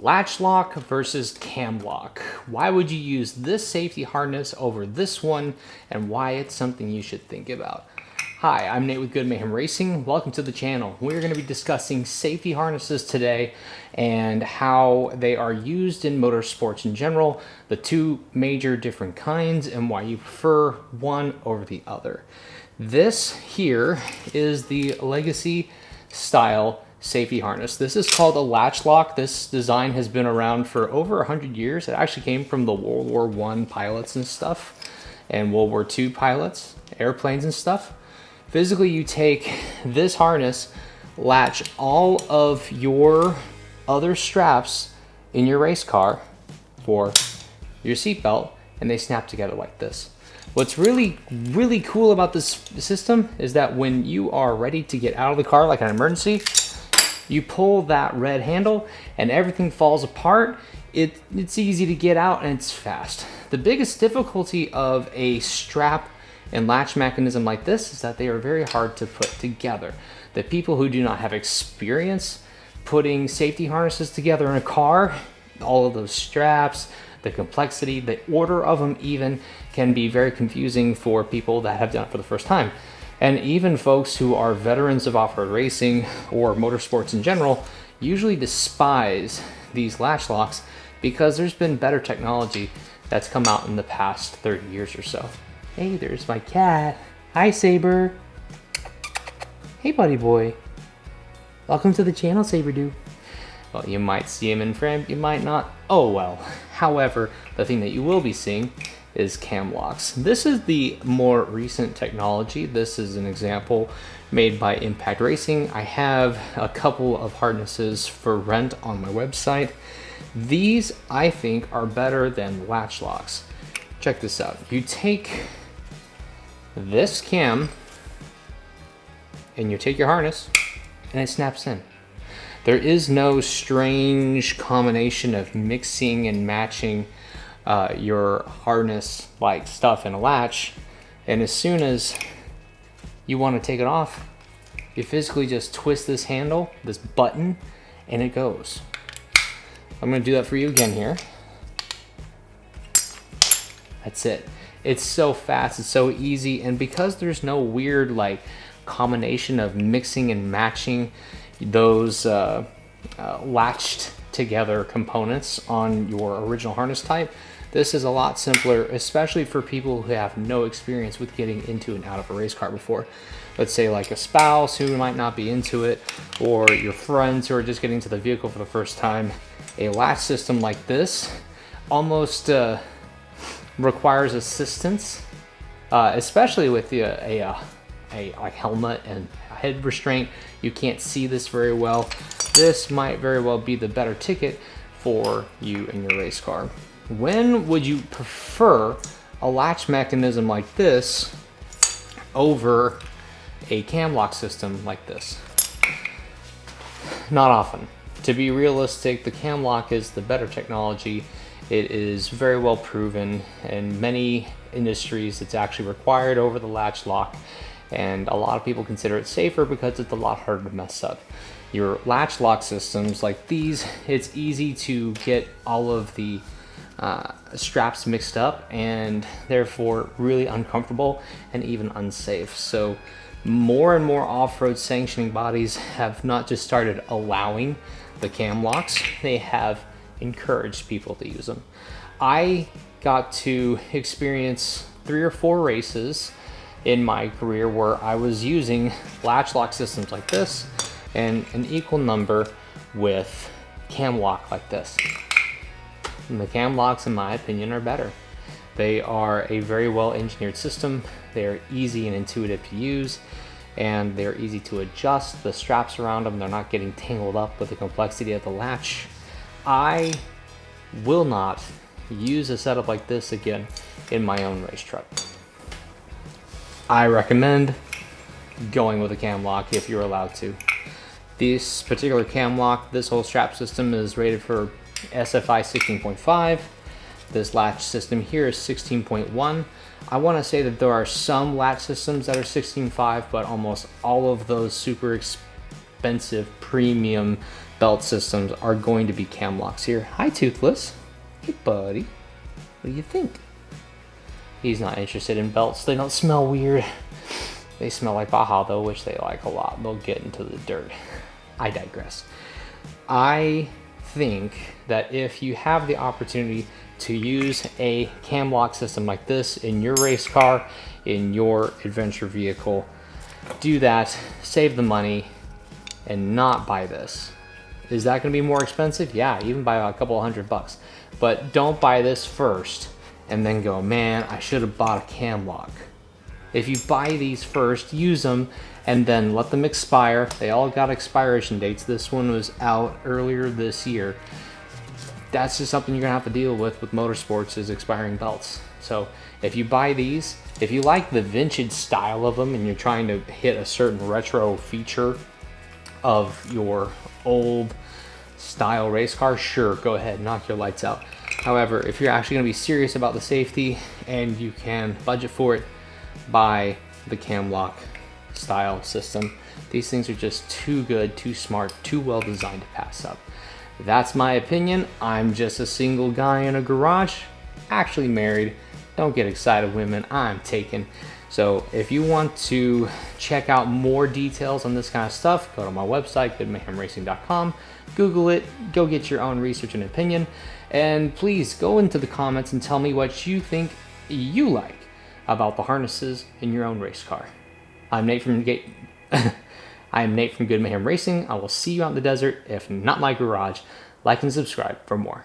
Latch lock versus cam lock. Why would you use this safety harness over this one, and why it's something you should think about? Hi, I'm Nate with Mayhem Racing. Welcome to the channel. We're going to be discussing safety harnesses today and how they are used in motorsports in general, the two major different kinds, and why you prefer one over the other. This here is the Legacy style safety harness. This is called a latch lock. This design has been around for over 100 years. It actually came from the World War I pilots and stuff, and World War II pilots, airplanes and stuff. Physically, you take this harness, latch all of your other straps in your race car for your seatbelt, and they snap together like this. What's really cool about this system is that when you are ready to get out of the car, like an emergency, you pull that red handle and everything falls apart. It's easy to get out and it's fast. The biggest difficulty of a strap and latch mechanism like this is that they are very hard to put together. The people who do not have experience putting safety harnesses together in a car, all of those straps, the complexity, the order of them even can be very confusing for people that have done it for the first time. And even folks who are veterans of off-road racing or motorsports in general usually despise these latch locks because there's been better technology that's come out in the past 30 years or so. Hey, there's my cat. Hi, Saber. Hey, buddy boy. Welcome to the channel, Saber-Doo. Well, you might see him in frame, you might not. Oh well. However, the thing that you will be seeing is cam locks. This is the more recent technology. This is an example made by Impact Racing. I have a couple of harnesses for rent on my website. These, I think, are better than latch locks. Check this out. You take this cam and you take your harness and it snaps in. There is no strange combination of mixing and matching your harness like stuff in a latch, and as soon as you want to take it off, you physically just twist this handle, this button, and it goes. I'm going to do that for you again here. That's it. It's so fast, it's so easy, and because there's no weird like combination of mixing and matching those latched together components on your original harness type, this is a lot simpler, especially for people who have no experience with getting into and out of a race car before. Let's say like a spouse who might not be into it, or your friends who are just getting to the vehicle for the first time. A latch system like this almost requires assistance, especially with a helmet and a head restraint. You can't see this very well. This might very well be the better ticket for you in your race car. When would you prefer a latch mechanism like this over a cam lock system like this? Not often. To be realistic, the cam lock is the better technology. It is very well proven. In many industries, it's actually required over the latch lock, and a lot of people consider it safer because it's a lot harder to mess up. Your latch lock systems like these, it's easy to get all of the straps mixed up and therefore really uncomfortable and even unsafe. So more and more off-road sanctioning bodies have not just started allowing the cam locks, they have encouraged people to use them. I got to experience 3 or 4 races in my career where I was using latch lock systems like this and an equal number with cam lock like this. And the cam locks, in my opinion, are better. They are a very well engineered system. They're easy and intuitive to use, and they're easy to adjust. The straps around them, they're not getting tangled up with the complexity of the latch. I will not use a setup like this again in my own race truck. I recommend going with a cam lock if you're allowed to. This particular cam lock, this whole strap system is rated for SFI 16.5. This latch system here is 16.1. I want to say that there are some latch systems that are 16.5, but almost all of those super expensive premium belt systems are going to be cam locks here. Hi, Toothless. Hey, buddy. What do you think? He's not interested in belts. They don't smell weird. They smell like Baja, though, which they like a lot. They'll get into the dirt. I digress. I think that if you have the opportunity to use a cam lock system like this in your race car, in your adventure vehicle, do that, save the money, and not buy this. Is that going to be more expensive? Yeah, even by a couple $100. But don't buy this first and then go, man, I should have bought a cam lock. If you buy these first, use them, and then let them expire. They all got expiration dates. This one was out earlier this year. That's just something you're gonna have to deal with motorsports, is expiring belts. So if you buy these, if you like the vintage style of them and you're trying to hit a certain retro feature of your old style race car, sure, go ahead, knock your lights out. However, if you're actually gonna be serious about the safety and you can budget for it, buy the cam lock style system. These things are just too good, too smart, too well designed to pass up. That's my opinion. I'm just a single guy in a garage, actually married. Don't get excited, women, I'm taken. So if you want to check out more details on this kind of stuff, go to my website, goodmayhemracing.com, Google it, go get your own research and opinion, and please go into the comments and tell me what you think you like about the harnesses in your own race car. I'm Nate from Good Mayhem Racing. I will see you out in the desert, if not my garage. Like and subscribe for more.